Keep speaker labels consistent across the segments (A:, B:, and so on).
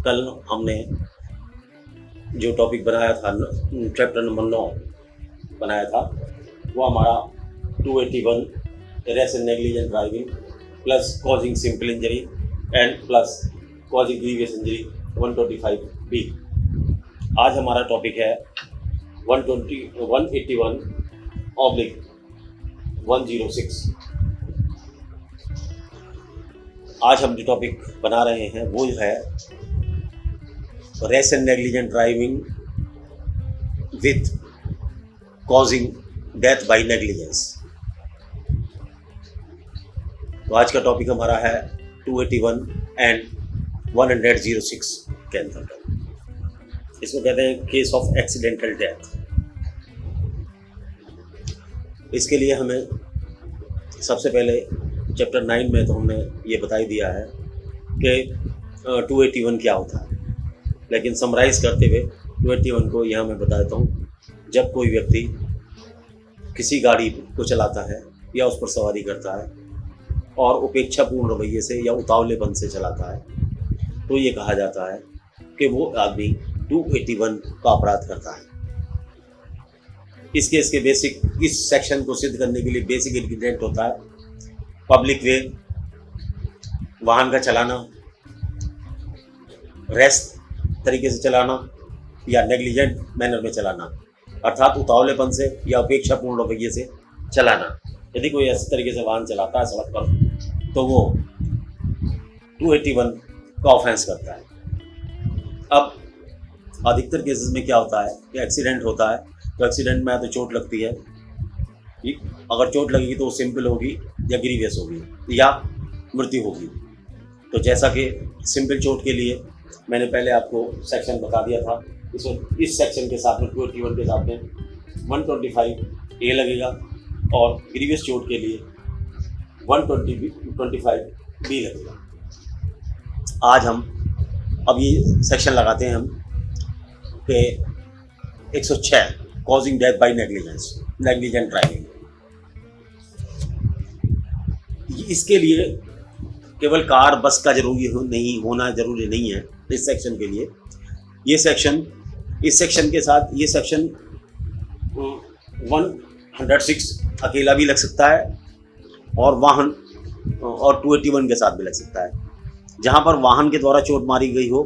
A: कल हमने जो टॉपिक बनाया था, चैप्टर नंबर 9 बनाया था, वो हमारा 281 rash and negligent driving plus causing simple injury and plus causing grievous injury 125B। आज हमारा टॉपिक है 181/106। आज हम जो टॉपिक बना रहे हैं वो है rash and negligent driving with causing death by negligence. तो आज का टॉपिक हमारा है 281 एंड 106 के अंतर्गत। इसको कहते हैं केस ऑफ एक्सीडेंटल डेथ। इसके लिए हमें सबसे पहले चैप्टर 9 में तो हमने ये बता ही दिया है कि 281 क्या होता है, लेकिन समराइज़ करते हुए 281 को यहाँ मैं बता देता हूँ। जब कोई व्यक्ति किसी गाड़ी को चलाता है या उस पर सवारी करता है और उपेक्षापूर्ण रवैये से या उतावलेपन से चलाता है, तो ये कहा जाता है कि वो आदमी 281 का अपराध करता है। इसके बेसिक, इस सेक्शन को सिद्ध करने के लिए बेसिक इंग्रीडिएंट होता है पब्लिक वे, वाहन का चलाना, रेस तरीके से चलाना या नेग्लिजेंट मैनर में चलाना, अर्थात उतावलेपन से या उपेक्षापूर्ण रवैये से चलाना। यदि कोई ऐसे तरीके से वाहन चलाता है सड़क पर तो वो 281 का ऑफेंस करता है। अब अधिकतर केसेस में क्या होता है कि एक्सीडेंट होता है तो एक्सीडेंट में या तो चोट लगती है, अगर चोट लगेगी तो वो सिंपल होगी या ग्रीवियस होगी या मृत्यु होगी। तो जैसा कि सिंपल चोट के लिए मैंने पहले आपको सेक्शन बता दिया था, इस सेक्शन के साथ में 281 के साथ में 125A लगेगा और ग्रीवियस चोट के लिए 125B लगेगा। आज हम अब ये सेक्शन लगाते हैं हम कि 106 causing death bye negligent driving. इसके लिए केवल कार बस का होना जरूरी नहीं है। इस सेक्शन के लिए इस सेक्शन के साथ ये सेक्शन 106 अकेला भी लग सकता है और 281 के साथ भी लग सकता है। जहाँ पर वाहन के द्वारा चोट मारी गई हो,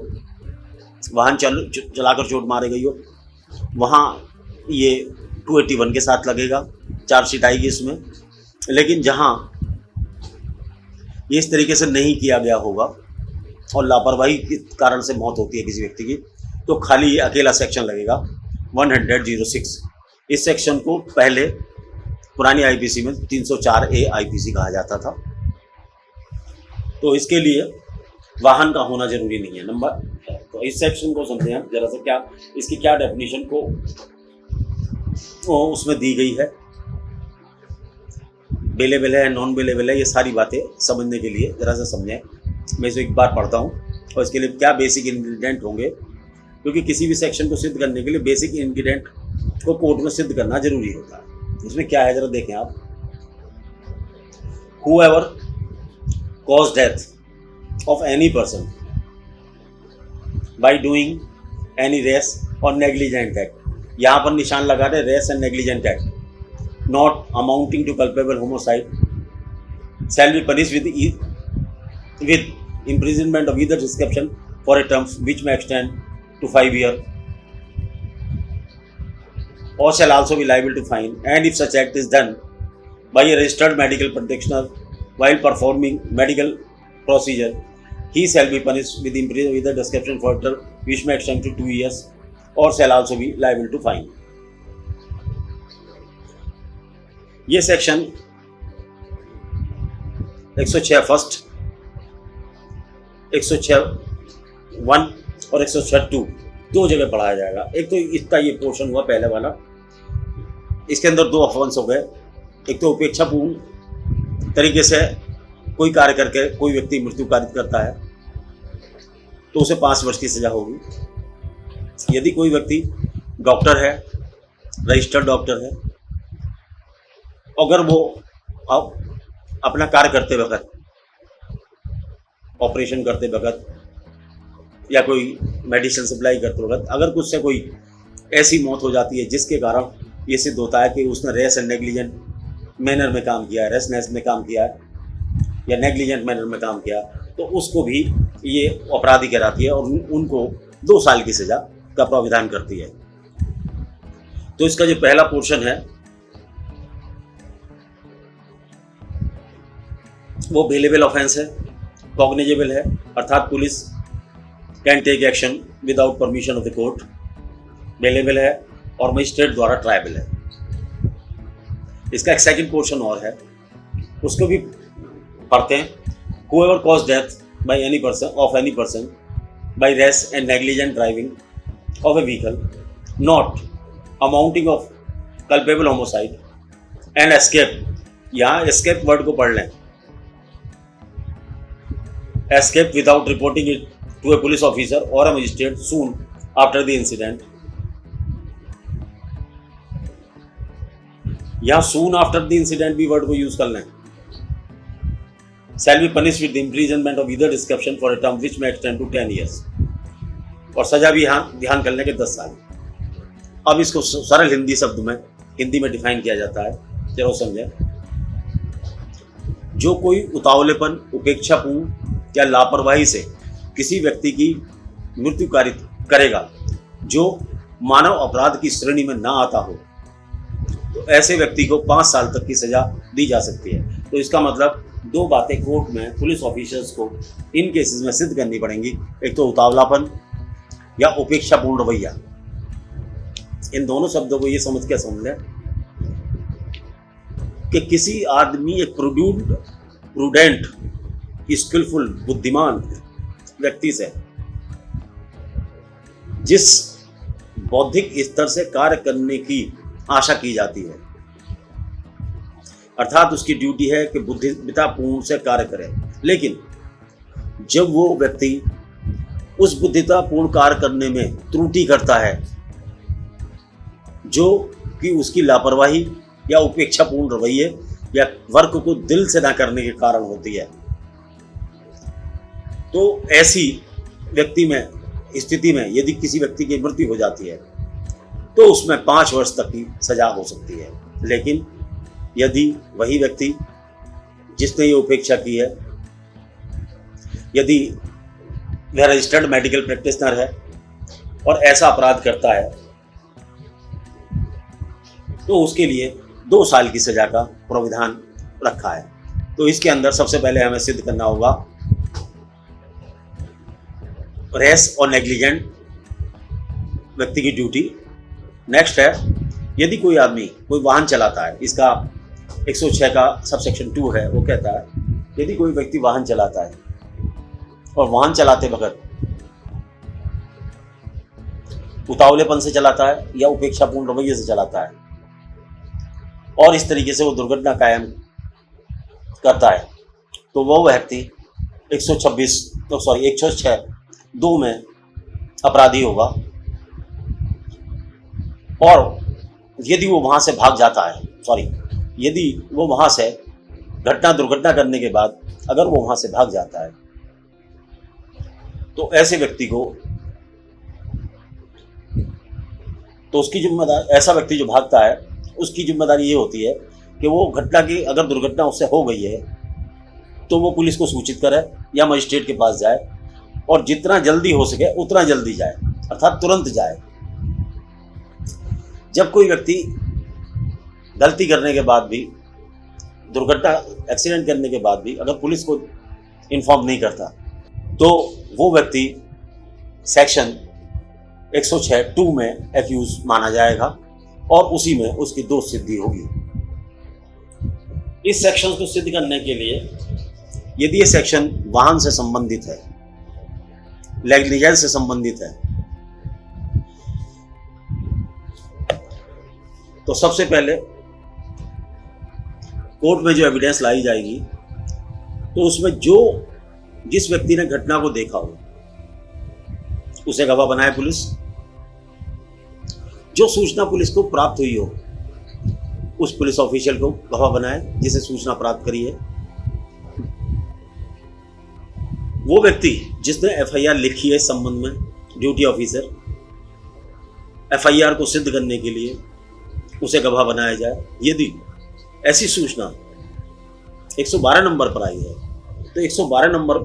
A: वाहन चलाकर चोट मारी गई हो, वहाँ ये 281 के साथ लगेगा, चार्जशीट आएगी इसमें। लेकिन जहाँ ये इस तरीके से नहीं किया गया होगा और लापरवाही के कारण से मौत होती है किसी व्यक्ति की, तो खाली ये अकेला सेक्शन लगेगा 106। इस सेक्शन को पहले पुरानी आईपीसी में 304A आईपीसी कहा जाता था। तो इसके लिए वाहन का होना जरूरी नहीं है नंबर। तो इस सेक्शन को समझें हम जरा सा, क्या इसकी क्या डेफिनेशन को उसमें दी गई है, बेलेबल है, नॉन बेलेबल है, ये सारी बातें समझने के लिए ज़रा सा समझें। मैं इसे एक बार पढ़ता हूँ और इसके लिए क्या बेसिक इंग्रीडिएंट होंगे, क्योंकि किसी भी सेक्शन को सिद्ध करने के लिए बेसिक इंग्रीडिएंट को कोर्ट में सिद्ध करना जरूरी होता है। इसमें क्या है ज़रा देखें आप। Whoever cause death of any person by doing any rash or negligent act, यहाँ पर निशान लगा रहे rash and negligent act, not amounting to culpable homicide, shall be punished with imprisonment of either description for a term which may extend to 5 years, or shall also be liable to fine. And if such act is done by a registered medical practitioner while performing medical procedure, he shall be punished with imprisonment with the description for a term which may extend to 2 years, or shall also be liable to fine. ये section 106 first, 106(1) और 106(2) दो जगह पढ़ाया जाएगा। एक तो इसका ये पोर्शन हुआ पहले वाला, इसके अंदर दो ऑफेंस हो गए। एक तो उपेक्षापूर्ण तरीके से कोई कार्य करके कोई व्यक्ति मृत्यु कारित करता है तो उसे 5 वर्ष की सजा होगी। यदि कोई व्यक्ति डॉक्टर है, रजिस्टर्ड डॉक्टर है, अगर वो अपना कार्य करते वक्त, ऑपरेशन करते वक्त या कोई मेडिसिन सप्लाई करते वक्त अगर कुछ से कोई ऐसी मौत हो जाती है जिसके कारण ये सिद्ध होता है कि उसने रेस एंड नेग्लिजेंट मैनर में काम किया है, रेसनेस में काम किया है या नेग्लिजेंट मैनर में काम किया, तो उसको भी ये अपराधी कहलाती है और उनको 2 साल की सज़ा का प्रावधान करती है। तो इसका जो पहला पोर्शन है वो बेलेबल ऑफेंस है, कॉग्निजेबल है, अर्थात police can take action without permission of the court, bailable है और मजिस्ट्रेट द्वारा ट्रायबल है। इसका एक सेकंड पोर्शन और है, उसको भी पढ़ते हैं। Whoever caused death by any person by rash and negligent driving of a vehicle not amounting of culpable homicide and escape, यहाँ escape वर्ड को पढ़ लें, escape without reporting it to a police officer or a magistrate soon after the incident, यहाँ soon after the incident भी word को use कर लें, shall be punished with the imprisonment of either description for a term which may extend to 10 years, और सजा भी यहाँ ध्यान करने के 10 साल। अब इसको सरल हिंदी में डिफाइन किया जाता है, चलो समझें। जो कोई उतावलेपन, उपेक्षापूर्ण या लापरवाही से किसी व्यक्ति की मृत्यु कारित करेगा जो मानव अपराध की श्रेणी में ना आता हो, तो ऐसे व्यक्ति को 5 साल तक की सजा दी जा सकती है। तो इसका मतलब 2 बातें कोर्ट में पुलिस ऑफिसर्स को इन केसेस में सिद्ध करनी पड़ेंगी, एक तो उतावलापन या उपेक्षापूर्ण रवैया। इन दोनों शब्दों को ये समझ के समझ लें कि किसी आदमी एक प्रूडेंट, स्किलफुल, बुद्धिमान व्यक्ति से जिस बौद्धिक स्तर से कार्य करने की आशा की जाती है, अर्थात उसकी ड्यूटी है कि बुद्धिमत्तापूर्ण से कार्य करे, लेकिन जब वो व्यक्ति उस बुद्धिमत्तापूर्ण कार्य करने में त्रुटि करता है जो कि उसकी लापरवाही या उपेक्षापूर्ण रवैये या वर्क को दिल से ना करने के कारण होती है, तो ऐसी स्थिति में यदि किसी व्यक्ति की मृत्यु हो जाती है तो उसमें 5 वर्ष तक की सजा हो सकती है। लेकिन यदि वही व्यक्ति जिसने ये उपेक्षा की है, यदि वह रजिस्टर्ड मेडिकल प्रैक्टिशनर है और ऐसा अपराध करता है, तो उसके लिए 2 साल की सजा का प्रावधान रखा है। तो इसके अंदर सबसे पहले हमें सिद्ध करना होगा रेस और नेग्लिजेंट व्यक्ति की ड्यूटी। नेक्स्ट है, यदि कोई आदमी कोई वाहन चलाता है, इसका 106 का सबसेक्शन 2 है, वो कहता है यदि कोई व्यक्ति वाहन चलाता है और वाहन चलाते वक्त उतावलेपन से चलाता है या उपेक्षापूर्ण रवैये से चलाता है और इस तरीके से वो दुर्घटना कायम करता है, तो वो व्यक्ति 106(2) में अपराधी होगा। और यदि वो वहाँ से भाग जाता है, यदि वो वहाँ से दुर्घटना करने के बाद अगर वो वहाँ से भाग जाता है, तो ऐसे व्यक्ति को, तो उसकी जिम्मेदारी, ऐसा व्यक्ति जो भागता है उसकी जिम्मेदारी ये होती है कि वो अगर दुर्घटना उससे हो गई है तो वो पुलिस को सूचित करे या मजिस्ट्रेट के पास जाए और जितना जल्दी हो सके उतना जल्दी जाए, अर्थात तुरंत जाए। जब कोई व्यक्ति गलती करने के बाद भी, एक्सीडेंट करने के बाद भी अगर पुलिस को इन्फॉर्म नहीं करता, तो वो व्यक्ति सेक्शन 106(2) में एक्यूज माना जाएगा और उसी में उसकी दोष सिद्धि होगी। इस सेक्शन को सिद्ध करने के लिए यदि ये सेक्शन वाहन से संबंधित है, नेग्लिजेंस से संबंधित है, तो सबसे पहले कोर्ट में जो एविडेंस लाई जाएगी तो उसमें जिस व्यक्ति ने घटना को देखा हो उसे गवाह बनाए पुलिस, जो सूचना पुलिस को प्राप्त हुई हो उस पुलिस ऑफिशियल को गवाह बनाए जिसे सूचना प्राप्त करी है, वो व्यक्ति जिसने एफआईआर लिखी है इस संबंध में, ड्यूटी ऑफिसर, एफआईआर को सिद्ध करने के लिए उसे गवाह बनाया जाए। यदि ऐसी सूचना 112 नंबर पर आई है तो 112 नंबर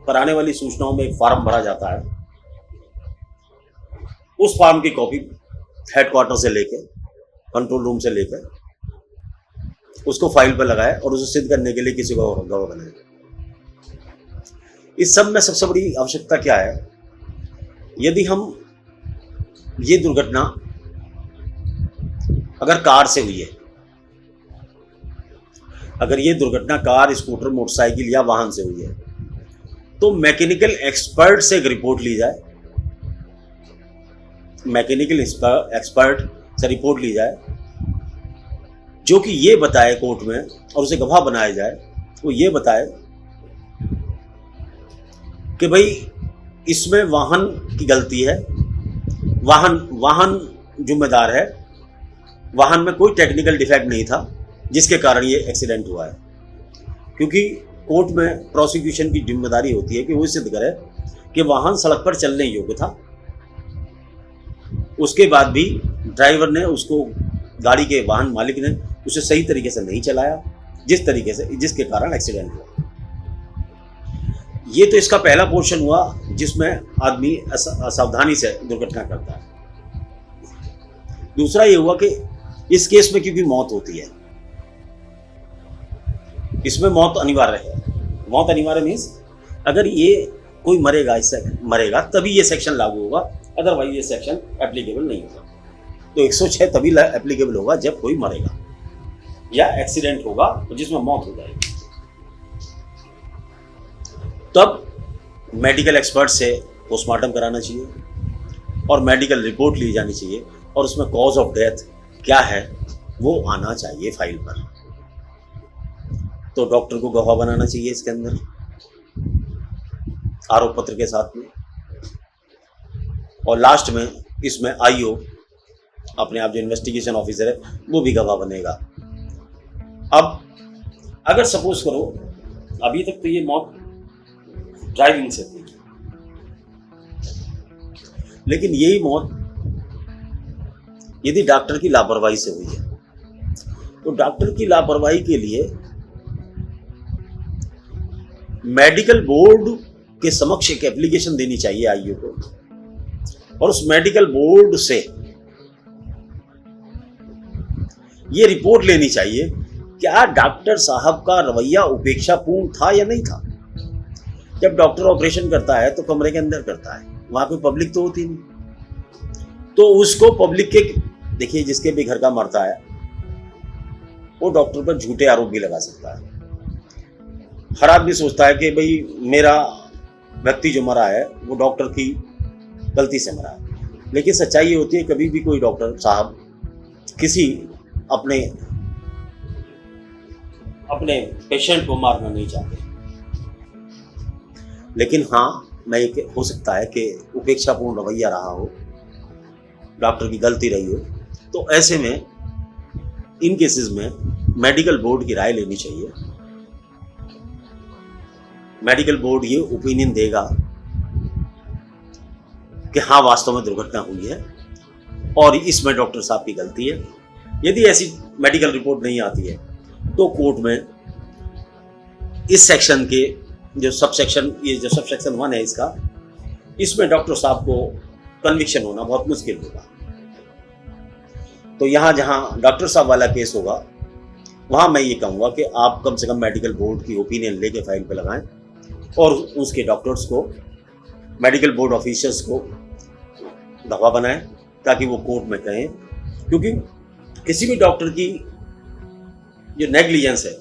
A: पर आने वाली सूचनाओं में एक फॉर्म भरा जाता है। उस फॉर्म की कॉपी हेडक्वार्टर से लेकर, कंट्रोल रूम से लेकर उसको फाइल पर लगाए और उसे सिद्ध करने के लिए किसी को गवाह बनाए। इस सब में सबसे बड़ी आवश्यकता क्या है? यदि हम ये दुर्घटना अगर कार से हुई है, अगर ये दुर्घटना कार, स्कूटर, मोटरसाइकिल या वाहन से हुई है, तो मैकेनिकल एक्सपर्ट से एक रिपोर्ट ली जाए, मैकेनिकल एक्सपर्ट से रिपोर्ट ली जाए जो कि ये बताए कोर्ट में, और उसे गवाह बनाया जाए, वो ये बताए कि भाई इसमें वाहन की गलती है, वाहन जिम्मेदार है, वाहन में कोई टेक्निकल डिफेक्ट नहीं था जिसके कारण ये एक्सीडेंट हुआ है। क्योंकि कोर्ट में प्रोसिक्यूशन की जिम्मेदारी होती है कि वो सिद्ध करे कि वाहन सड़क पर चलने योग्य था, उसके बाद भी ड्राइवर ने उसको, गाड़ी के वाहन मालिक ने उसे सही तरीके से नहीं चलाया, जिस तरीके से, जिसके कारण एक्सीडेंट हुआ। ये तो इसका पहला पोर्शन हुआ जिसमें आदमी असावधानी से दुर्घटना करता है। दूसरा ये हुआ कि इस केस में क्योंकि मौत होती है, इसमें मौत अनिवार्य है। मौत अनिवार्य मीन्स अगर ये कोई मरेगा, इससे मरेगा तभी ये सेक्शन लागू होगा, अदरवाइज ये सेक्शन एप्लीकेबल नहीं होगा। तो 106 तभी एप्लीकेबल होगा जब कोई मरेगा या एक्सीडेंट होगा जिसमें मौत हो जाएगी। तब मेडिकल एक्सपर्ट से पोस्टमार्टम कराना चाहिए और मेडिकल रिपोर्ट ली जानी चाहिए और उसमें कॉज ऑफ डेथ क्या है वो आना चाहिए फाइल पर। तो डॉक्टर को गवाह बनाना चाहिए इसके अंदर आरोप पत्र के साथ में, और लास्ट में इसमें आईओ, अपने आप जो इन्वेस्टिगेशन ऑफिसर है, वो भी गवाह बनेगा। अब अगर सपोज करो अभी तक तो ये मौत ड्राइविंग से थी, लेकिन यही मौत यदि डॉक्टर की लापरवाही से हुई है, तो डॉक्टर की लापरवाही के लिए मेडिकल बोर्ड के समक्ष एक एप्लीकेशन देनी चाहिए आईओ को, और उस मेडिकल बोर्ड से ये रिपोर्ट लेनी चाहिए क्या डॉक्टर साहब का रवैया उपेक्षापूर्ण था या नहीं था। जब डॉक्टर ऑपरेशन करता है तो कमरे के अंदर करता है, वहां पे पब्लिक तो होती नहीं, तो उसको पब्लिक के, देखिए जिसके भी घर का मरता है वो डॉक्टर पर झूठे आरोप भी लगा सकता है। हर आदमी सोचता है कि भाई मेरा व्यक्ति जो मरा है वो डॉक्टर की गलती से मरा है, लेकिन सच्चाई ये होती है कभी भी कोई डॉक्टर साहब किसी अपने पेशेंट को मारना नहीं चाहते। लेकिन हाँ, मैं हो सकता है कि उपेक्षापूर्ण रवैया रहा हो, डॉक्टर की गलती रही हो, तो ऐसे में इन केसेस में मेडिकल बोर्ड की राय लेनी चाहिए। मेडिकल बोर्ड ये ओपिनियन देगा कि हाँ वास्तव में दुर्घटना हुई है और इसमें डॉक्टर साहब की गलती है। यदि ऐसी मेडिकल रिपोर्ट नहीं आती है तो कोर्ट में इस सेक्शन के जो सबसेक्शन, ये जो सबसेक्शन 1 है इसका, इसमें डॉक्टर साहब को कन्विक्शन होना बहुत मुश्किल होगा। तो यहाँ जहाँ डॉक्टर साहब वाला केस होगा वहाँ मैं ये कहूँगा कि आप कम से कम मेडिकल बोर्ड की ओपिनियन लेके फाइल पे लगाएं और उसके डॉक्टर्स को, मेडिकल बोर्ड ऑफिसर्स को गवाह बनाएं ताकि वो कोर्ट में कहें। क्योंकि किसी भी डॉक्टर की जो नेग्लिजेंस है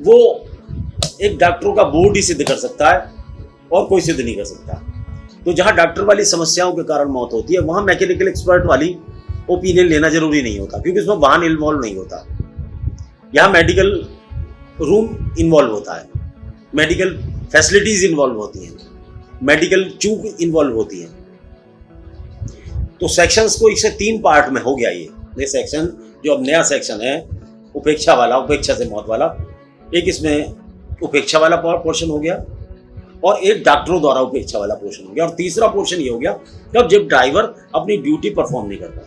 A: वो एक डॉक्टरों का बोर्ड ही सिद्ध कर सकता है और कोई सिद्ध नहीं कर सकता। तो जहां डॉक्टर वाली समस्याओं के कारण मौत होती है वहां मैकेनिकल एक्सपर्ट वाली ओपिनियन लेना जरूरी नहीं होता, क्योंकि उसमें वाहन इन्वॉल्व नहीं होता। यहाँ मेडिकल रूम इन्वॉल्व होता है, मेडिकल फैसिलिटीज इन्वॉल्व होती हैं, मेडिकल चूक इन्वॉल्व होती हैं। तो सेक्शंस को इससे 3 पार्ट में हो गया ये सेक्शन जो अब नया सेक्शन है उपेक्षा वाला, उपेक्षा से मौत वाला। एक इसमें उपेक्षा वाला पोर्शन हो गया, और एक डॉक्टरों द्वारा उपेक्षा वाला पोर्शन हो गया, और तीसरा पोर्शन ये हो गया जब ड्राइवर अपनी ड्यूटी परफॉर्म नहीं करता।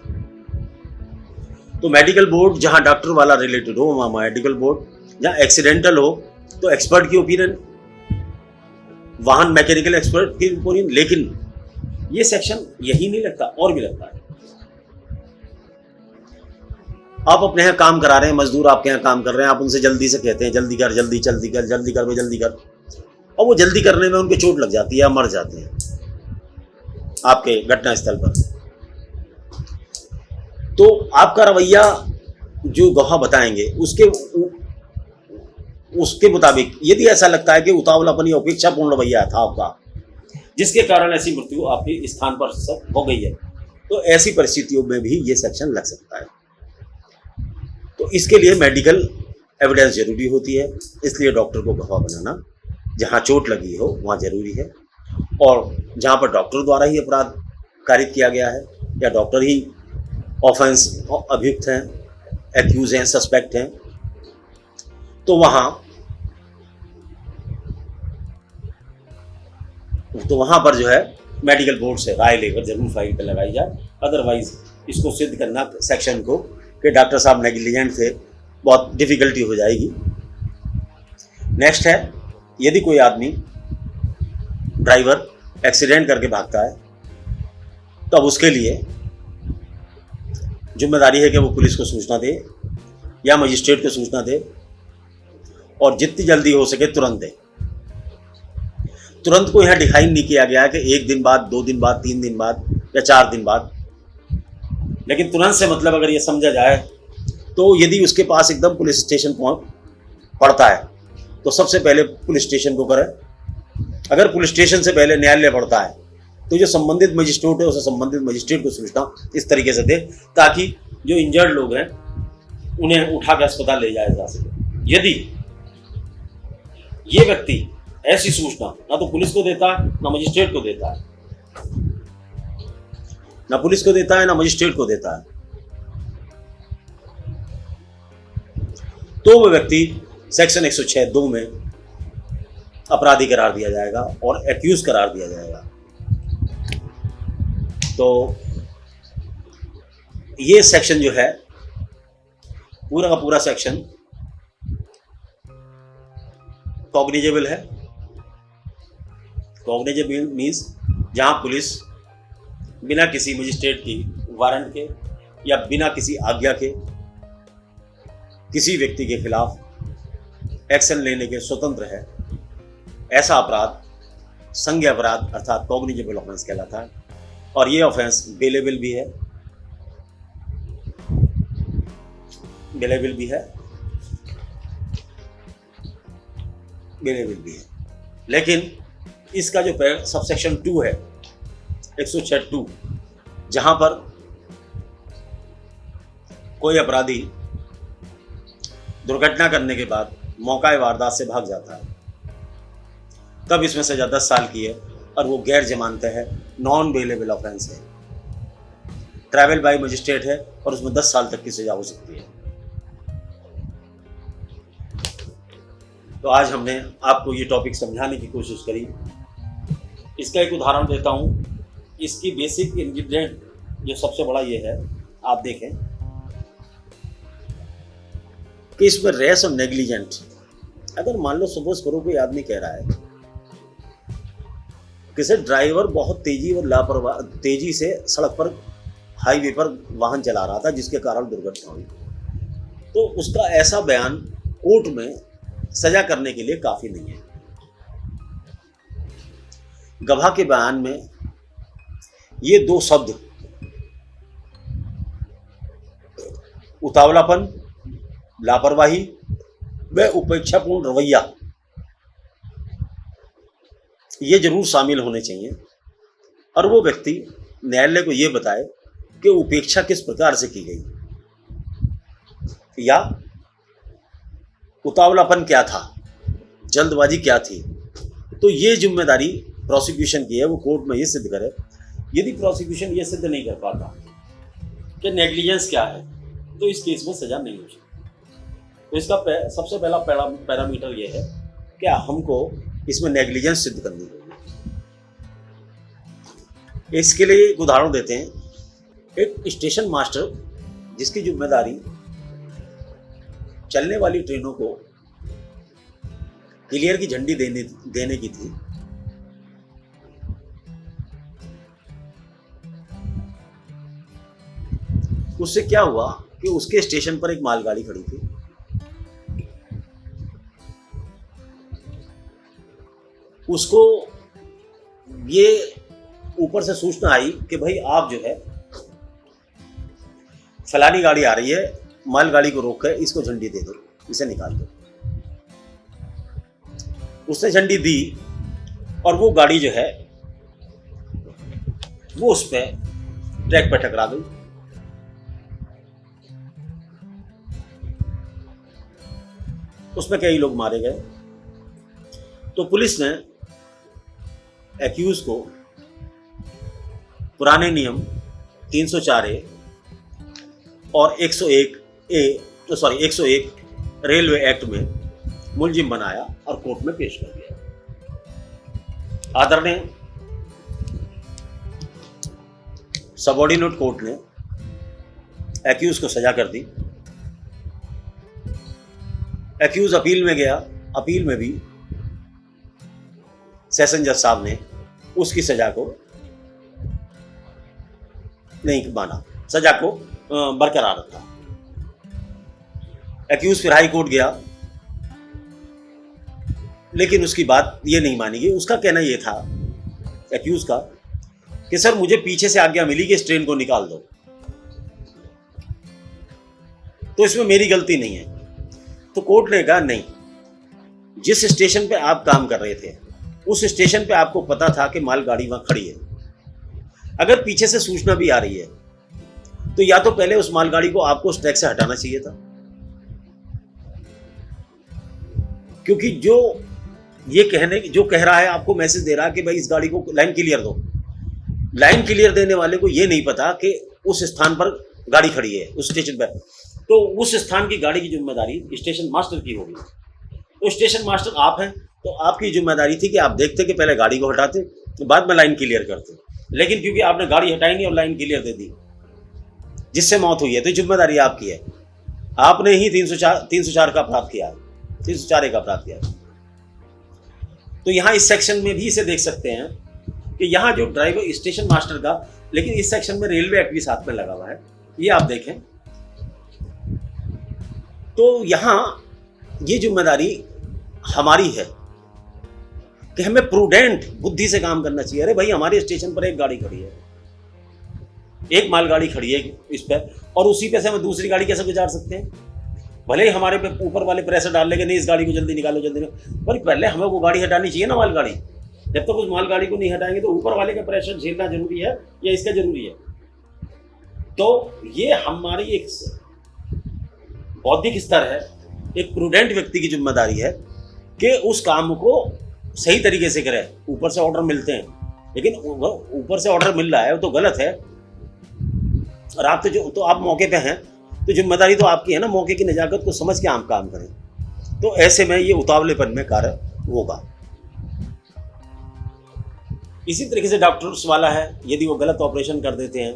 A: तो मेडिकल बोर्ड जहां डॉक्टर वाला रिलेटेड हो वहां मेडिकल बोर्ड, जहां एक्सीडेंटल हो तो एक्सपर्ट की ओपिनियन, वाहन मैकेनिकल एक्सपर्ट की ओपिनियन। लेकिन ये सेक्शन यही नहीं लगता, और भी लगता है। आप अपने यहाँ काम करा रहे हैं, मजदूर आपके यहाँ काम कर रहे हैं, आप उनसे जल्दी से कहते हैं जल्दी कर, जल्दी जल्दी कर, जल्दी कर भाई जल्दी कर, और वो जल्दी करने में उनके चोट लग जाती है या मर जाते हैं आपके घटनास्थल पर। तो आपका रवैया जो गवाह बताएंगे उसके मुताबिक यदि ऐसा लगता है कि उतावलापन या उपेक्षापूर्ण रवैया था आपका, जिसके कारण ऐसी मृत्यु आपके स्थान पर हो गई है, तो ऐसी परिस्थितियों में भी ये सेक्शन लग सकता है। तो इसके लिए मेडिकल एविडेंस जरूरी होती है, इसलिए डॉक्टर को गवाह बनाना जहाँ चोट लगी हो वहाँ जरूरी है, और जहाँ पर डॉक्टर द्वारा ही अपराध कारित किया गया है या डॉक्टर ही ऑफेंस अभियुक्त हैं, एक्यूज हैं, सस्पेक्ट हैं, तो वहाँ पर जो है मेडिकल बोर्ड से राय लेकर जरूर फाइल पर लगाई जाए। अदरवाइज इसको सिद्ध करना सेक्शन को कि डॉक्टर साहब नेग्लिजेंट थे बहुत डिफिकल्टी हो जाएगी। नेक्स्ट है, यदि कोई आदमी ड्राइवर एक्सीडेंट करके भागता है तो अब उसके लिए जिम्मेदारी है कि वो पुलिस को सूचना दे या मजिस्ट्रेट को सूचना दे, और जितनी जल्दी हो सके तुरंत दे। तुरंत को यहाँ डिफाइन नहीं किया गया है कि 1 दिन बाद, 2 दिन बाद, 3 दिन बाद या 4 दिन बाद, लेकिन तुरंत से मतलब अगर ये समझा जाए तो यदि उसके पास एकदम पुलिस स्टेशन पड़ता है तो सबसे पहले पुलिस स्टेशन को करे। अगर पुलिस स्टेशन से पहले न्यायालय पड़ता है तो जो संबंधित मजिस्ट्रेट है उसे संबंधित मजिस्ट्रेट को सूचना इस तरीके से दे ताकि जो इंजर्ड लोग हैं उन्हें उठा के अस्पताल ले जाया जा सके। यदि ये व्यक्ति ऐसी सूचना ना तो पुलिस को देता है ना मजिस्ट्रेट को देता है, ना पुलिस को देता है ना मजिस्ट्रेट को देता है, तो वह व्यक्ति सेक्शन 106(2) में अपराधी करार दिया जाएगा और एक्यूज करार दिया जाएगा। तो ये सेक्शन जो है पूरा का पूरा सेक्शन कॉग्निजेबल है। कॉग्निजेबल मीन्स जहां पुलिस बिना किसी मजिस्ट्रेट की वारंट के या बिना किसी आज्ञा के किसी व्यक्ति के खिलाफ एक्शन लेने के स्वतंत्र है, ऐसा अपराध संज्ञ अपराध अर्थात कॉग्निजेबल ऑफेंस कहलाता है। और ये ऑफेंस बेलेबल भी है, बेलेबल भी है, बेलेबल भी है। लेकिन इसका जो सबसेक्शन 2 है 106(2), जहां पर कोई अपराधी दुर्घटना करने के बाद मौका वारदात से भाग जाता है, तब इसमें सजा 10 साल की है और वो गैर जमानत है, नॉन बेलेबल ऑफेंस है, ट्रैवल बाय मजिस्ट्रेट है और उसमें 10 साल तक की सजा हो सकती है। तो आज हमने आपको ये टॉपिक समझाने की कोशिश करी। इसका एक उदाहरण देता हूँ। इसकी बेसिक इंग्रेडिएंट जो सबसे बड़ा ये है, आप देखें कि इसमें रेस और नेग्लिजेंट, अगर मान लो सपोज करो कोई आदमी कह रहा है किसी ड्राइवर बहुत तेजी और लापरवाह तेजी से सड़क पर हाईवे पर वाहन चला रहा था जिसके कारण दुर्घटना हुई, तो उसका ऐसा बयान कोर्ट में सजा करने के लिए काफी नहीं है। गवाह के बयान में ये 2 शब्द उतावलापन, लापरवाही व उपेक्षापूर्ण रवैया ये जरूर शामिल होने चाहिए, और वो व्यक्ति न्यायालय को ये बताए कि उपेक्षा किस प्रकार से की गई या उतावलापन क्या था, जल्दबाजी क्या थी। तो ये जिम्मेदारी प्रोसिक्यूशन की है, वो कोर्ट में ये सिद्ध करे। यदि प्रोसिक्यूशन ये सिद्ध नहीं कर पाता कि नेग्लिजेंस क्या है, तो इस केस में सजा नहीं हो सकती। तो इसका सबसे पहला पैरामीटर ये है क्या हमको इसमें नेग्लिजेंस सिद्ध करनी होगी। इसके लिए एक उदाहरण देते हैं। एक स्टेशन मास्टर जिसकी जिम्मेदारी चलने वाली ट्रेनों को क्लियर की झंडी देने की थी, उससे क्या हुआ कि उसके स्टेशन पर एक मालगाड़ी खड़ी थी। उसको ये ऊपर से सूचना आई कि भाई आप जो है फलानी गाड़ी आ रही है, मालगाड़ी को रोक कर इसको झंडी दे दो, इसे निकाल दो। उसने झंडी दी और वो गाड़ी जो है वो उस पे ट्रैक पे टकरा गई। उसमें कई लोग मारे गए। तो पुलिस ने एक्यूज को पुराने नियम 304A और 101 रेलवे एक्ट में मुलजिम बनाया और कोर्ट में पेश कर दिया। आदरणीय सबऑर्डिनेट कोर्ट ने एक्यूज को सजा कर दी। एक्यूज अपील में गया, अपील में भी सेशन जज साहब ने उसकी सजा को नहीं माना, सजा को बरकरार रखा। एक्यूज फिर हाई कोर्ट गया, लेकिन उसकी बात ये नहीं मानी गई। उसका कहना ये था एक्यूज का कि सर मुझे पीछे से आज्ञा मिली कि इस ट्रेन को निकाल दो, तो इसमें मेरी गलती नहीं है। तो कोर्ट ने कहा नहीं, जिस स्टेशन पे आप काम कर रहे थे उस स्टेशन पे आपको पता था कि मालगाड़ी वहां खड़ी है। अगर पीछे से सूचना भी आ रही है तो या तो पहले उस मालगाड़ी को आपको उस ट्रैक से हटाना चाहिए था, क्योंकि जो कह रहा है, आपको मैसेज दे रहा है कि भाई इस गाड़ी को लाइन क्लियर दो। लाइन क्लियर देने वाले को यह नहीं पता कि उस स्थान पर गाड़ी खड़ी है, उस स्टेशन पर, तो उस स्थान की गाड़ी की जिम्मेदारी स्टेशन मास्टर की होगी। तो स्टेशन मास्टर आप हैं, तो आपकी जिम्मेदारी थी कि आप देखते कि पहले गाड़ी को हटाते, तो बाद में लाइन क्लियर करते। लेकिन क्योंकि आपने गाड़ी हटाई नहीं और लाइन क्लियर दे दी, जिससे मौत हुई है, तो जिम्मेदारी आपकी है। आपने ही 304 का अपराध किया, 304A का अपराध किया। तो यहाँ इस सेक्शन में भी इसे देख सकते हैं कि यहाँ जो ड्राइवर स्टेशन मास्टर का, लेकिन इस सेक्शन में रेलवे एक्ट भी साथ में लगा हुआ है, ये आप देखें। तो यहाँ ये जिम्मेदारी हमारी है कि हमें प्रूडेंट बुद्धि से काम करना चाहिए। अरे भाई, हमारे स्टेशन पर एक गाड़ी खड़ी है, एक मालगाड़ी खड़ी है इस पर, और उसी पे से हम दूसरी गाड़ी कैसे गुजार सकते हैं? भले ही हमारे पे ऊपर वाले प्रेशर डाल लेंगे, नहीं इस गाड़ी को जल्दी निकालो, जल्दी में, पर पहले हमें वो गाड़ी हटानी चाहिए ना, मालगाड़ी। जब तक उस मालगाड़ी को नहीं हटाएंगे तो ऊपर वाले का प्रेशर झेलना जरूरी है या इसका जरूरी है? तो ये हमारी एक बौद्धिक स्तर है, एक प्रूडेंट व्यक्ति की जिम्मेदारी है कि उस काम को सही तरीके से करे। ऊपर से ऑर्डर मिलते हैं, लेकिन ऊपर से ऑर्डर मिल रहा है वो तो गलत है, और आप तो आप मौके पे हैं, तो जिम्मेदारी तो आपकी है ना, मौके की नजाकत को समझ के आप काम करें। तो ऐसे में ये उतावलेपन में कार्य होगा। इसी तरीके से डॉक्टर्स वाला है, यदि वो गलत ऑपरेशन कर देते हैं,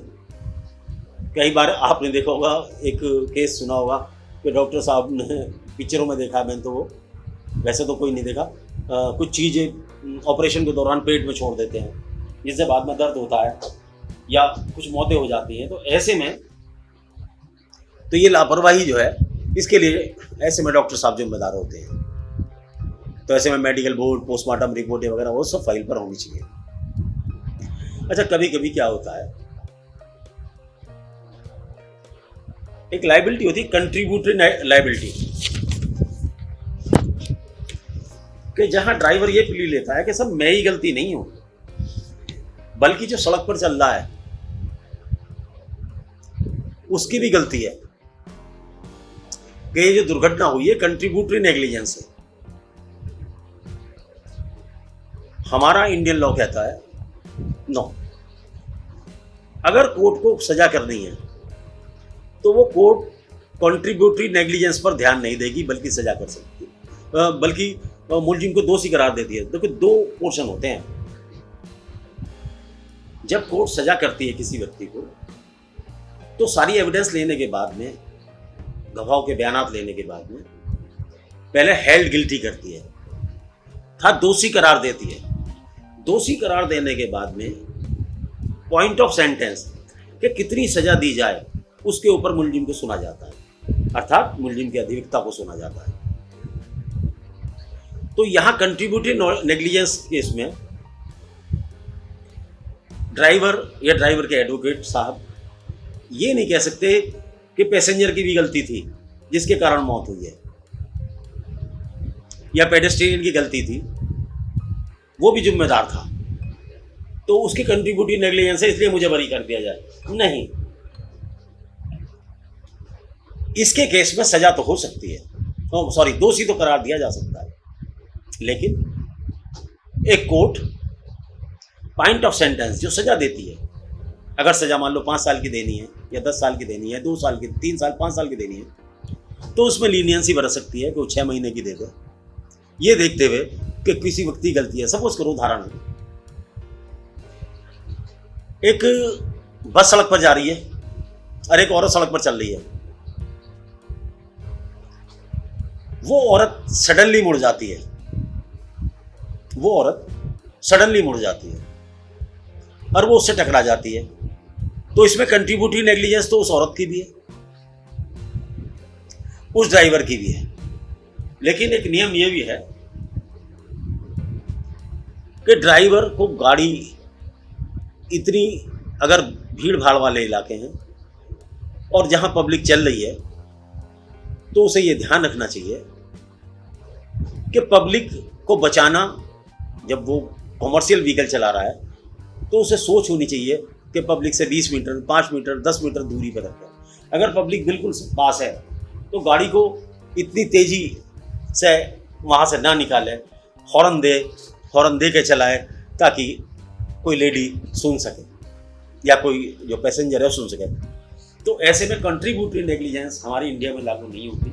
A: कई बार आपने देखा होगा, एक केस सुना होगा कि डॉक्टर साहब ने, पिक्चरों में देखा है मैंने, तो वो वैसे तो कोई नहीं देखा, कुछ चीज़ें ऑपरेशन के दौरान पेट में छोड़ देते हैं, जिससे बाद में दर्द होता है या कुछ मौतें हो जाती हैं। तो ऐसे में तो ये लापरवाही जो है, इसके लिए ऐसे में डॉक्टर साहब जिम्मेदार होते हैं। तो ऐसे में मेडिकल बोर्ड, पोस्टमार्टम रिपोर्टें वगैरह वो सब फाइल पर होनी चाहिए। अच्छा, कभी कभी क्या होता है, एक लाइबिलिटी होती है, कंट्रीब्यूटरी लाइबिलिटी, कि जहां ड्राइवर ये प्ली लेता है कि सब मैं ही गलती नहीं हूं, बल्कि जो सड़क पर चल रहा है उसकी भी गलती है, कि ये जो दुर्घटना हुई है कंट्रीब्यूटरी नेग्लिजेंस है। हमारा इंडियन लॉ कहता है नो, अगर कोर्ट को सजा करनी है तो वो कोर्ट कंट्रीब्यूटरी नेग्लिजेंस पर ध्यान नहीं देगी, बल्कि सजा कर सकती है, बल्कि मुलजिम को दोषी करार देती है। देखो, दो पोर्शन होते हैं। जब कोर्ट सजा करती है किसी व्यक्ति को, तो सारी एविडेंस लेने के बाद में, गवाहों के बयानात लेने के बाद में, पहले हेल्ड गिल्टी करती है, था दोषी करार देती है। दोषी करार देने के बाद में पॉइंट ऑफ सेंटेंस कि कितनी सजा दी जाए, उसके ऊपर मुलजिम को सुना जाता है, अर्थात मुलजिम की अधिवक्ता को सुना जाता है। तो यहां कंट्रीब्यूटरी नेग्लिजेंस केस में ड्राइवर या ड्राइवर के एडवोकेट साहब ये नहीं कह सकते कि पैसेंजर की भी गलती थी जिसके कारण मौत हुई है, या पेडेस्ट्रियन की गलती थी, वो भी जिम्मेदार था, तो उसकी कंट्रीब्यूटरी नेग्लिजेंस है इसलिए मुझे बरी कर दिया जाए। नहीं, इसके केस में सजा तो हो सकती है, सॉरी, दोषी तो करार दिया जा सकता है, लेकिन एक कोर्ट पॉइंट ऑफ सेंटेंस जो सजा देती है, अगर सजा मान लो 5 साल की देनी है या 10 साल की देनी है, 2 साल की, 3 साल, 5 साल की देनी है, तो उसमें लीनियंसी बरत सकती है कि वो 6 महीने की दे दे, ये देखते हुए कि किसी व्यक्ति की गलती है। सपोज करो, उदाहरण है, एक बस सड़क पर जा रही है और एक औरत सड़क पर चल रही है। वो औरत सडनली मुड़ जाती है, वो औरत सडनली मुड़ जाती है और वो उससे टकरा जाती है, तो इसमें कंट्रीब्यूटरी नेग्लिजेंस तो उस औरत की भी है, उस ड्राइवर की भी है। लेकिन एक नियम ये भी है कि ड्राइवर को गाड़ी, इतनी अगर भीड़ भाड़ वाले इलाके हैं और जहां पब्लिक चल रही है, तो उसे ये ध्यान रखना चाहिए कि पब्लिक को बचाना, जब वो कॉमर्शियल व्हीकल चला रहा है, तो उसे सोच होनी चाहिए कि पब्लिक से 20 मीटर, 5 मीटर, 10 मीटर दूरी पर रखें। अगर पब्लिक बिल्कुल पास है तो गाड़ी को इतनी तेज़ी से वहाँ से ना निकाले, हॉर्न दे के चलाए, ताकि कोई लेडी सुन सके या कोई जो पैसेंजर है वो सुन सके। तो ऐसे में कंट्रीब्यूटरी नेग्लिजेंस हमारी इंडिया में लागू नहीं होती,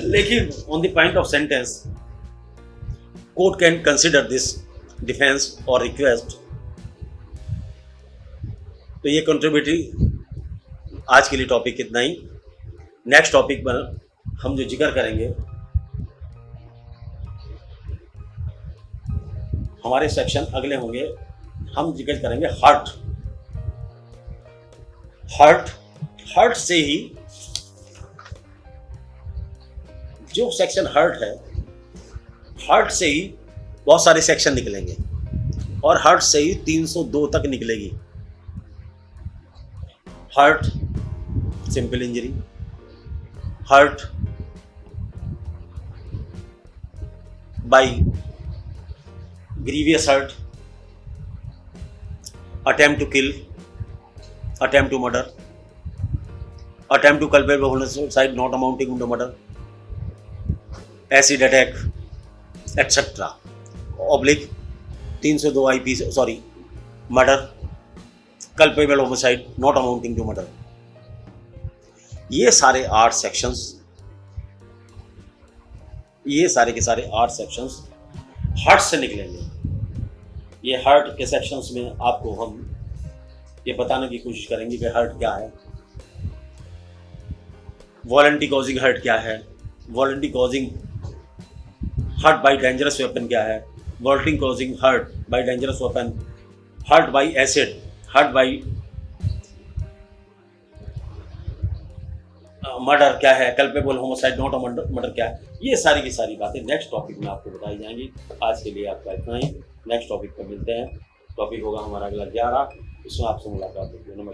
A: लेकिन on the point of sentence court can consider this defence और रिक्वेस्ट। तो ये कंट्रीब्यूटरी आज के लिए टॉपिक इतना ही। नेक्स्ट टॉपिक पर हम जो जिक्र करेंगे, हमारे सेक्शन अगले होंगे, हम जिक्र करेंगे हर्ट से ही, जो सेक्शन हर्ट से ही बहुत सारे सेक्शन निकलेंगे और हर्ट से ही 302 तक निकलेगी। Hurt simple injury, hurt by grievous hurt, attempt to kill, attempt to murder, attempt to culpable homicide not amounting to murder, acid attack etcetera, oblique 302 IP, sorry, murder, culpable homicide not amounting to murder. ये सारे 8 sections, ये सारे के सारे 8 sections hurt से निकलेंगे। ये hurt के सेक्शंस में आपको हम ये बताने की कोशिश करेंगे कि हर्ट क्या है, वॉलंटरी कॉजिंग हर्ट क्या है, voluntary causing hurt by dangerous weapon क्या है, voluntary causing hurt by dangerous weapon, hurt by acid, hurt by murder क्या है, कल्पेबल होमिसाइड नॉट मर्डर क्या है। ये सारी की सारी बातें नेक्स्ट टॉपिक में आपको बताई जाएंगी। आज के लिए आपका इतना ही, नेक्स्ट टॉपिक पर मिलते हैं। टॉपिक होगा हमारा अगला 11, इसमें आपसे मुलाकात होगी। नमस्कार।